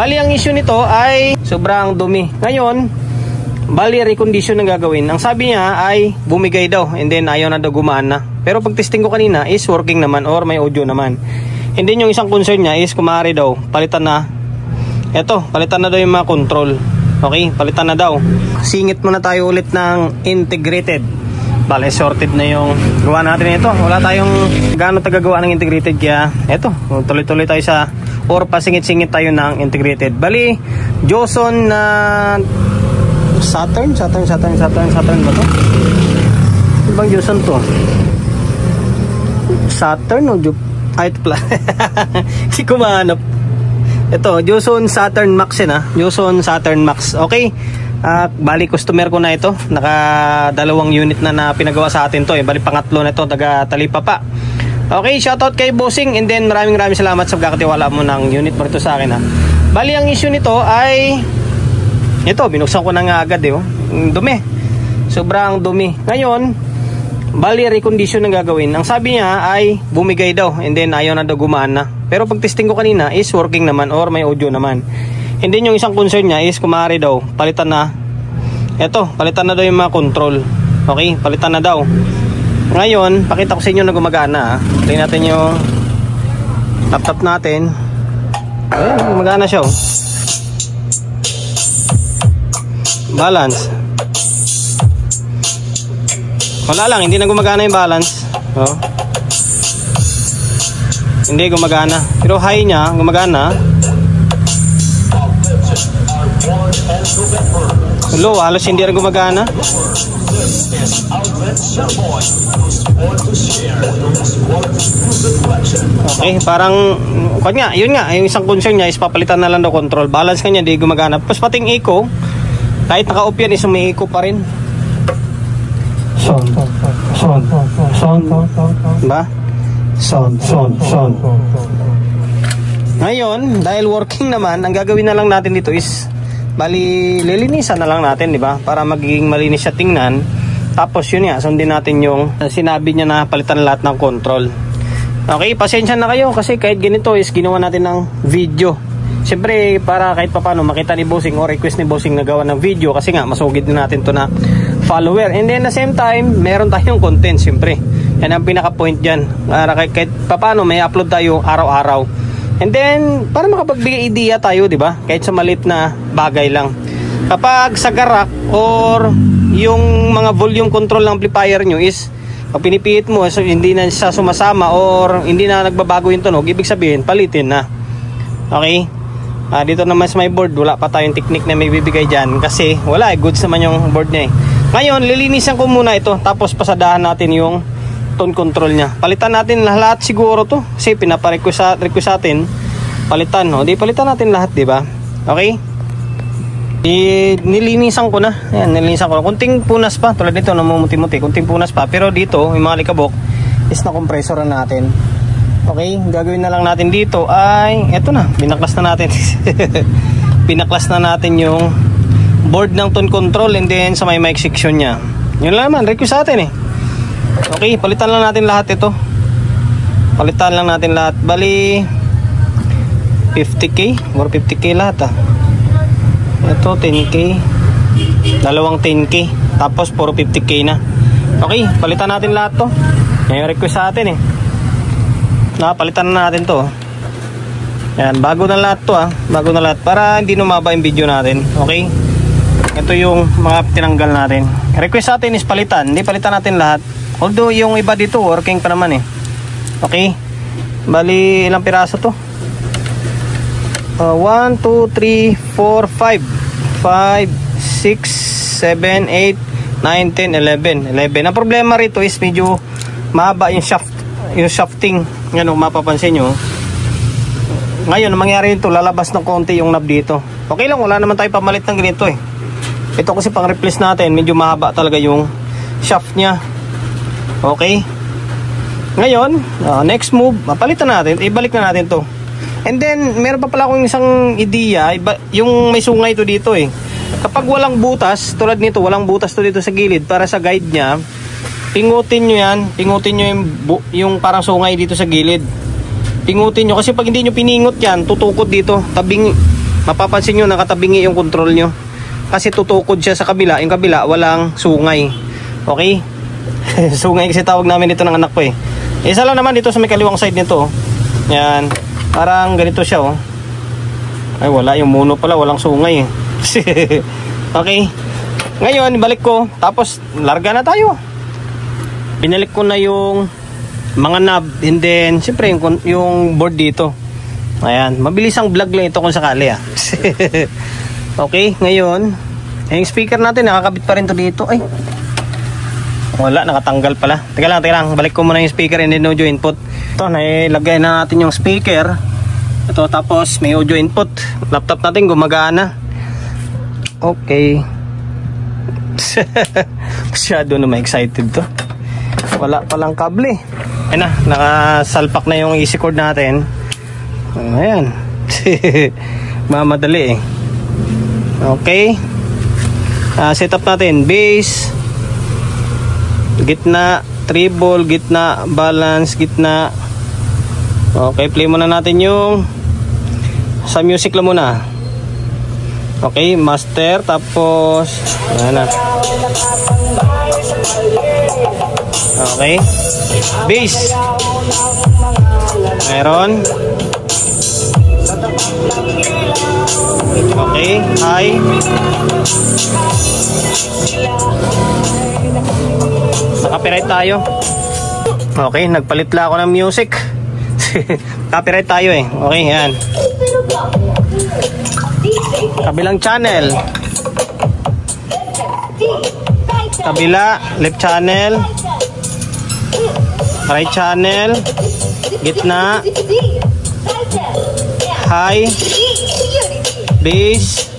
Bali, ang issue nito ay sobrang dumi. Ngayon, bali, recondition ang gagawin. Ang sabi niya ay bumigay daw and then ayaw na daw gumaan na. Pero pag testing ko kanina is working naman or may audio naman. And then yung isang concern niya is kumari daw, palitan na. Eto, palitan na daw yung mga control. Okay, palitan na daw. Singit muna tayo ulit ng integrated. Bale, sorted na yung gawa natin ito. Wala tayong gaano tagagawa ng integrated, kaya eto, tuloy-tuloy tayo sa or pasingit-singit tayo ng integrated. Bali, Joson na Saturn ba to? Ano bang Joson to? Saturn o ito pala. Si kumanap. Ito, Joson Saturn Max yun ha. Joson Saturn Max. Okay. Bali, customer ko na ito. Naka 2 unit na pinagawa sa atin to. Bali, pangatlo na ito. Taga Talipapa. Okay, shoutout kay Bossing. And then maraming salamat sa pagkakatiwala mo ng unit mo rito sa akin ha. Bali, ang issue nito ay ito, binuksan ko na nga agad eh. Dumi. Sobrang dumi. Ngayon, bali, recondition ang gagawin. Ang sabi niya ay bumigay daw and then ayaw na daw gumaan na. Pero pag testing ko kanina is working naman or may audio naman. And then yung isang concern niya is kumari daw, palitan na. Eto, palitan na daw yung mga control. Okay, palitan na daw. Ngayon, pakita ko sa inyo na gumagana. Tingnan natin yung laptop natin. Ayan, gumagana siya oh. Balance. Wala lang, hindi na gumagana yung balance. Oh. Hindi gumagana. Pero high niya, gumagana. Low, halos hindi rin gumagana. Okay, parang yun nga, yung isang concern niya is papalitan na lang daw control. Balance kanya, hindi gumagana. Tapos pating eco, kahit naka-off yan, is may eco pa rin. Sound. Diba? Sound. Ngayon, dahil working naman, ang gagawin na lang natin dito is bali, lilinisan na lang natin, di ba? Para magiging malinis siya tingnan. Tapos yun nga, sundin natin yung sinabi niya na palitan lahat ng control. Okay, pasensya na kayo kasi kahit ganito is ginawa natin ng video. Siyempre, para kahit papano makita ni Bossing o request ni Bossing na gawa ng video kasi nga, masugid din natin to na follower. And then, at the same time, meron tayong content, siyempre. Yan ang pinaka-point dyan. Kahit papano, may upload tayo araw-araw. And then, para makapagbigay idea tayo, di ba? Kahit sa maliit na bagay lang. Kapag sa garak or yung mga volume control ng amplifier nyo is, pag pinipihit mo, so hindi na siya sumasama or hindi na nagbabago yung tunog, ibig sabihin, palitin na. Okay? Dito naman sa my board, wala pa tayong technique na may bibigay dyan kasi wala, goods naman yung board niya eh. Ngayon, lilinisan ko muna ito, tapos pasadahan natin yung tone control niya. Palitan natin lahat siguro to kasi pinaparequest atin palitan, no? Di palitan natin lahat, di ba? Okay? Nilinisan ko na. Ayan, nilinisan ko na. Kunting punas pa, tulad nito namumuti-muti, kunting punas pa. Pero dito, yung mga likabok is na compressor na natin. Okay? Gagawin na lang natin dito ay eto na, binaklas na natin. Binaklas na natin yung board ng tone control and then sa may mic section niya. Yun lang naman, request atin eh. Okay, palitan lang natin lahat ito. Palitan lang natin lahat. Bali 50k or 50k lahat Ito 10k, dalawang 10k, tapos puro 50k na. Okay, palitan natin lahat to. Ngayon request sa atin eh. Palitan na natin to. Yan, bago na lahat to bago na lahat para hindi numaba yung video natin. Okay, ito yung mga tinanggal natin. Request sa atin is palitan, hindi palitan natin lahat. Although yung iba dito working pa naman eh. Okay, bali ilang piraso to? 1, 2, 3, 4, 5 6, 7, 8, 9, 10, 11. Ang problema rito is medyo mahaba yung shafting. Yan o, mapapansin nyo. Ngayon, mangyari nito, lalabas ng konti yung knob dito. Okay lang, wala naman tayo pamalit ng ganito eh. Ito kasi pang replace natin, medyo mahaba talaga yung shaft nya. Okay. Ngayon, next move, mapalitan natin, ibalik na natin to. And then, meron pa pala akong isang idea, yung may sungay to dito eh. Kapag walang butas, tulad nito, walang butas to dito sa gilid, para sa guide nya, pingutin nyo yan, pingutin nyo yung parang sungay dito sa gilid. Pingutin nyo, kasi pag hindi nyo piningot yan, tutukot dito, mapapansin nyo nakatabingi yung control nyo. Kasi tutukod siya sa kabila. Yung kabila walang sungay. Okay? Sungay kasi tawag namin dito ng anak ko eh. Isa lang naman dito sa may kaliwang side nito. Yan. Parang ganito siya oh. Ay wala, yung mono pala walang sungay eh. Okay. Ngayon balik ko. Tapos larga na tayo. Binalik ko na yung mga knob. And then siyempre yung board dito. Ayan. Mabilis ang vlog lang ito kung sakali ah. Okay, ngayon yung speaker natin nakakabit pa rin to dito. Ay wala, nakatanggal pala. Teka lang, balik ko muna yung speaker and then audio input. Ito, nailagay na natin yung speaker. Ito, tapos may audio input. Laptop natin gumagana. Okay. Masyado na ma-excited to. Wala palang kable. Ayan na, nakasalpak na yung easy cord natin. Ayan. Mamadali eh. Okay. Setup natin bass, gitna, treble, gitna, balance, gitna. Okay, play muna natin yung sa music lang muna. Okay, master, tapos ayan na. Okay, bass meron. Okay, high. Copyright tayo. Okay, nagpalit lang ako ng music. Copyright tayo eh. Okay, yan. Kabilang channel. Kabila, left channel. Right channel. Gitna. High. Bass.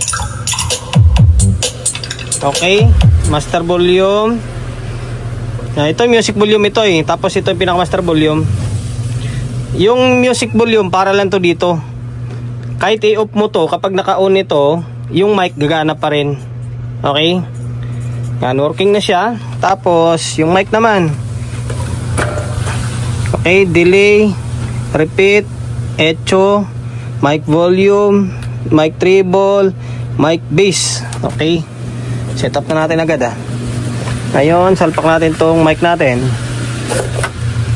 Okay, master volume. Ito music volume ito eh. Tapos ito yung pinaka master volume. Yung music volume para lang to dito. Kahit i-off mo to, kapag naka-on ito, yung mic gagana pa rin. Okay? Yan, working na siya. Tapos yung mic naman. Okay, delay, repeat, echo, mic volume, mic treble, mic bass. Okay? Setup na natin agad ah. Ngayon, salpak natin tong mic natin.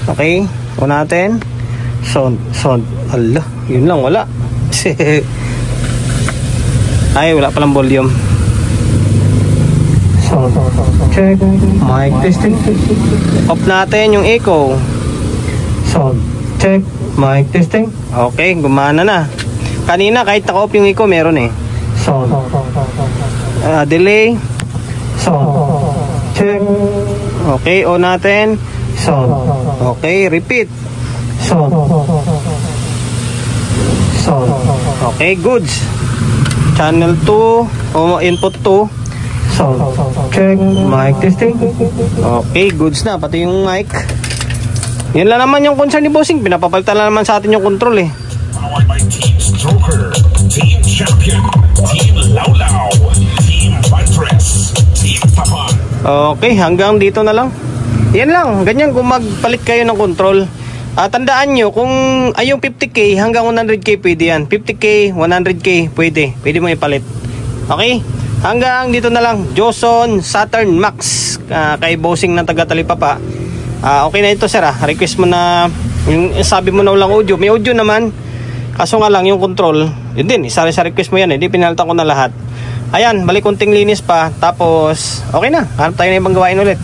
Okay? O natin. Sound. Allah, yun lang, wala. Ay, wala palang volume. Sound. Check. Mic testing. Off natin yung echo. Sound. Check. Mic testing. Okay, gumana na. Kanina, kahit naka-off yung echo, meron eh. Sound. Delay. Sound. Check. Okay, on natin. Sound. Okay, repeat. Sound. Sound. Okay, goods. Channel 2 o input 2. Sound. Check. Mic testing. Okay, goods na. Pati yung mic. Yan lang naman yung concern ni Bossing. Pinapapalitan lang naman sa atin yung control eh. Powered by Team Stroker, Team Champion, Team Lawlaw, Team Bantres, Team Papa. Okay, hanggang dito na lang. Yan lang, ganyan kung magpalit kayo ng control. Tandaan nyo, kung yung 50k hanggang 100k pwede yan. 50k, 100k pwede. Pwede mo ipalit. Okay? Hanggang dito na lang. Joson Saturn Max kay Bossing ng taga Talipapa. Okay na ito sir ah. Request mo na yung sabi mo na walang audio. May audio naman. Kaso nga lang yung control. Yun din, isa rin sa request mo yan eh. Di pinalitan ko na lahat. Ayan, balik konting linis pa. Tapos okay na. Hanap tayo na ibang gawain ulit.